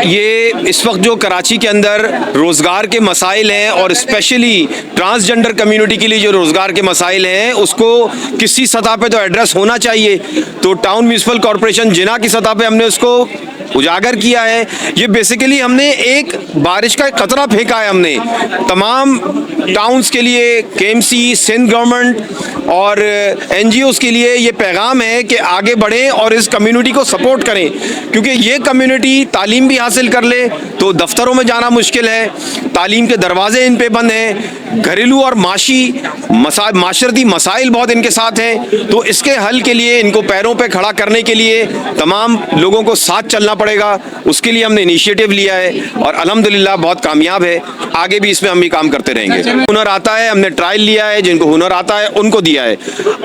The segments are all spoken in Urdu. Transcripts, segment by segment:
یہ اس وقت جو کراچی کے اندر روزگار کے مسائل ہیں اور اسپیشلی ٹرانسجنڈر کمیونٹی کے لیے جو روزگار کے مسائل ہیں اس کو کسی سطح پہ تو ایڈریس ہونا چاہیے. تو ٹاؤن میونسپل کارپوریشن جناح کی سطح پہ ہم نے اس کو اجاگر کیا ہے. یہ بیسیکلی ہم نے ایک بارش کا ایک قطرہ پھینکا ہے. ہم نے تمام ٹاؤنز کے لیے KMC سندھ گورنمنٹ اور NGOs کے لیے یہ پیغام ہے کہ آگے بڑھیں اور اس کمیونٹی کو سپورٹ کریں, کیونکہ یہ کمیونٹی تعلیم بھی حاصل کر لے تو دفتروں میں جانا مشکل ہے, تعلیم کے دروازے ان پہ بند ہیں, گھریلو اور معاشرتی مسائل بہت ان کے ساتھ ہیں. تو اس کے حل کے لیے ان کو پیروں پہ کھڑا کرنے کے لیے تمام لوگوں کو ساتھ چلنا پڑے گا. اس کے لیے ہم نے انیشیٹو لیا ہے اور الحمدللہ بہت کامیاب ہے. آگے بھی اس میں ہم بھی کام کرتے رہیں گے. ہنر آتا ہے, ہم نے ٹرائل لیا ہے, جن کو ہنر آتا ہے ان کو دیا ہے.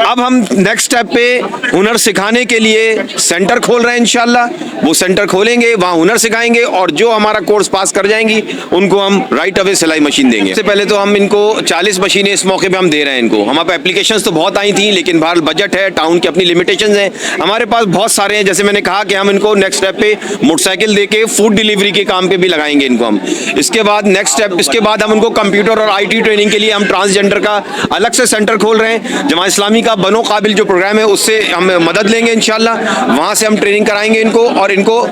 اب ہم نیکسٹ اسٹیپ پہ ہنر سکھانے کے لیے سینٹر کھول رہے ہیں. انشاءاللہ وہ سینٹر کھولیں گے, وہاں ہنر سکھائیں گے اور جو ہمارا کورس پاس کر جائیں گی ان کو ہم رائٹ اوے سلائی مشین دیں گے. سب سے پہلے تو ہم ان کو 40 مشینیں اس موقع پہ ہم دے رہے ہیں ان کو. ہمارے پاس اپلیکیشنز تو بہت آئی تھیں لیکن بہرحال بجٹ ہے, ٹاؤن کی اپنی لمیٹیشنز ہیں. ہمارے پاس بہت سارے ہیں, جیسے میں نے کہا کہ ہم ان کو نیکسٹ اسٹیپ پہ موٹر سائیکل دے کے فوڈ ڈیلیوری کے کام پہ بھی لگائیں گے ان کو ہم. اس کے بعد نیکسٹ اسٹیپ, اس کے بعد ہم ان کو کمپیوٹر اور IT ٹریننگ کے لیے ہم ٹرانسجنڈر کا الگ سے سینٹر کھول رہے ہیں. جماعت اسلامی کا بنو قابل جو پروگرام ہے اس سے ہم مدد لیں گے انشاءاللہ. وہاں سے ہم ٹریننگ کرائیں گے ان کو اور ان کو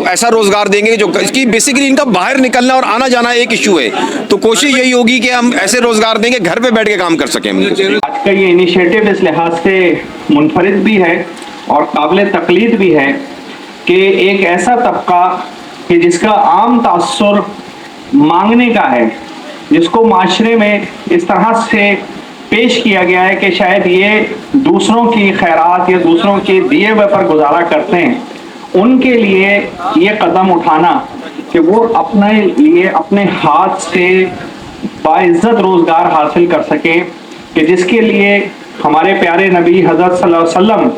ایسا روزگار دیں گے جو اس کی بیسیکلی ان کا باہر نکلنا اور آنا جانا ایک ایشو ہے. تو کوشش یہی ہوگی کہ ہم ایسے روزگار دیں گے گھر پہ بیٹھ کے کام کر سکیں. آج کا یہ انیشیٹو اس لحاظ سے منفرد بھی ہے اور قابل تقلید بھی ہے کہ ایک ایسا طبقہ کہ جس کا عام تاثر مانگنے کا ہے, جس کو معاشرے میں اس طرح سے پیش کیا گیا ہے کہ شاید یہ دوسروں کی خیرات یا دوسروں کے دیے ہوئے پر گزارا کرتے ہیں, ان کے لیے یہ قدم اٹھانا کہ وہ اپنے لیے اپنے ہاتھ سے باعزت روزگار حاصل کر سکیں, کہ جس کے لیے ہمارے پیارے نبی حضرت صلی اللہ علیہ وسلم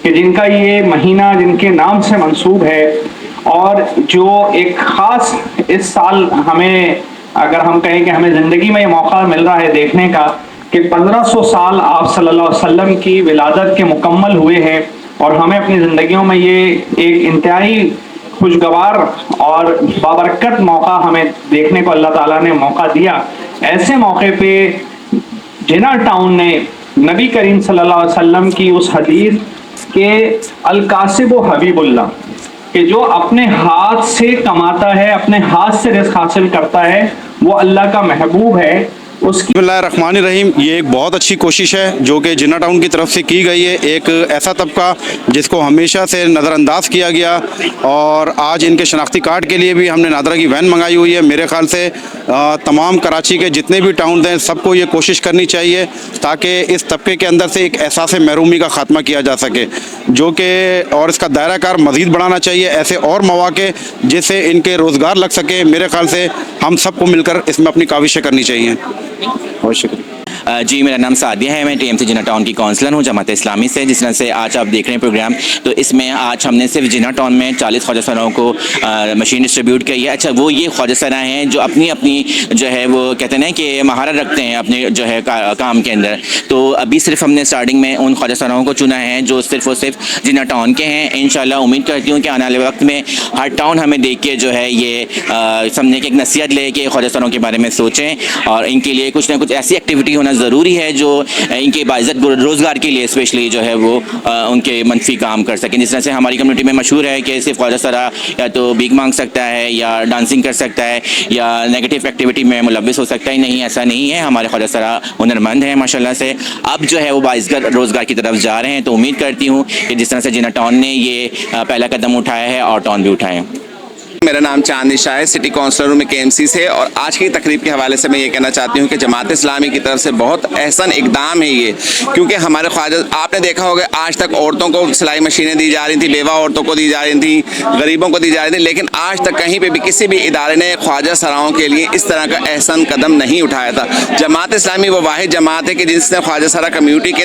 کہ جن کا یہ مہینہ جن کے نام سے منسوب ہے اور جو ایک خاص اس سال ہمیں اگر ہم کہیں کہ ہمیں زندگی میں یہ موقع مل رہا ہے دیکھنے کا کہ 1500 سال آپ صلی اللہ علیہ وسلم کی ولادت کے مکمل ہوئے ہیں اور ہمیں اپنی زندگیوں میں یہ ایک انتہائی خوشگوار اور بابرکت موقع ہمیں دیکھنے کو اللہ تعالیٰ نے موقع دیا. ایسے موقع پہ جناح ٹاؤن نے نبی کریم صلی اللہ علیہ وسلم کی اس حدیث کہ الکاسب و حبیب اللہ, کہ جو اپنے ہاتھ سے کماتا ہے, اپنے ہاتھ سے رزق حاصل کرتا ہے, وہ اللہ کا محبوب ہے. بسم اللہ الرحمن الرحیم. یہ ایک بہت اچھی کوشش ہے جو کہ جناح ٹاؤن کی طرف سے کی گئی ہے. ایک ایسا طبقہ جس کو ہمیشہ سے نظر انداز کیا گیا اور آج ان کے شناختی کارڈ کے لیے بھی ہم نے نادرا کی وین منگائی ہوئی ہے. میرے خیال سے تمام کراچی کے جتنے بھی ٹاؤنز ہیں سب کو یہ کوشش کرنی چاہیے تاکہ اس طبقے کے اندر سے ایک احساس محرومی کا خاتمہ کیا جا سکے, جو کہ اور اس کا دائرہ کار مزید بڑھانا چاہیے. ایسے اور مواقع جس سے ان کے روزگار لگ سکے, میرے خیال سے ہم سب کو مل کر اس میں اپنی کاوشیں کرنی چاہیے. بہت شکریہ. جی میرا نام سعدیہ ہے, میں TMC جناح ٹاؤن کی کونسلر ہوں جماعت اسلامی سے. جس طرح سے آج آپ دیکھ رہے ہیں پروگرام, تو اس میں آج ہم نے صرف جناح ٹاؤن میں 40 خواجہ سراؤں کو مشین ڈسٹریبیوٹ کی ہے. اچھا, وہ یہ خواجہ سرا ہیں جو اپنی جو ہے وہ کہتے ہیں کہ مہارت رکھتے ہیں اپنے جو ہے کام کے اندر. تو ابھی صرف ہم نے اسٹارٹنگ میں ان خواجہ سراؤں کو چنا ہے جو صرف اور صرف جناح ٹاؤن کے ہیں. انشاءاللہ امید کرتی ہوں کہ آنے والے وقت میں ہر ٹاؤن ہمیں دیکھ کے جو ہے یہ سمجھنے کی ایک نصیحت لے کہ خواجہ سراؤں کے بارے میں سوچیں اور ان کے لیے کچھ نہ کچھ ایسی ایکٹیویٹی ہونا ضروری ہے جو ان کے باعزت روزگار کے لیے اسپیشلی جو ہے وہ ان کے منفی کام کر سکیں. جس طرح سے ہماری کمیونٹی میں مشہور ہے کہ صرف خواجہ سرا یا تو بھیک مانگ سکتا ہے یا ڈانسنگ کر سکتا ہے یا نیگیٹو ایکٹیویٹی میں ملوث ہو سکتا ہے. نہیں, ایسا نہیں ہے. ہمارے خواجہ سرا ہنرمند ہیں ماشاءاللہ سے. اب جو ہے وہ باعزت روزگار کی طرف جا رہے ہیں. تو امید کرتی ہوں کہ جس طرح سے جناح ٹاؤن نے یہ پہلا قدم اٹھایا ہے اور ٹاؤن بھی اٹھائے ہیں. میرا نام چاندنی شاہ ہے, سٹی کونسلر ہوں میں KMC سے. اور آج کی تقریب کے حوالے سے میں یہ کہنا چاہتی ہوں کہ جماعت اسلامی کی طرف سے بہت احسن اقدام ہے یہ, کیونکہ ہمارے خواجہ آپ نے دیکھا ہوگا آج تک عورتوں کو سلائی مشینیں دی جا رہی تھیں, بیوہ عورتوں کو دی جا رہی تھیں, غریبوں کو دی جا رہی تھیں, لیکن آج تک کہیں پہ بھی کسی بھی ادارے نے خواجہ سراؤں کے لیے اس طرح کا احسن قدم نہیں اٹھایا تھا. جماعت اسلامی وہ واحد جماعت ہے کہ جس نے خواجہ سرا کمیونٹی کے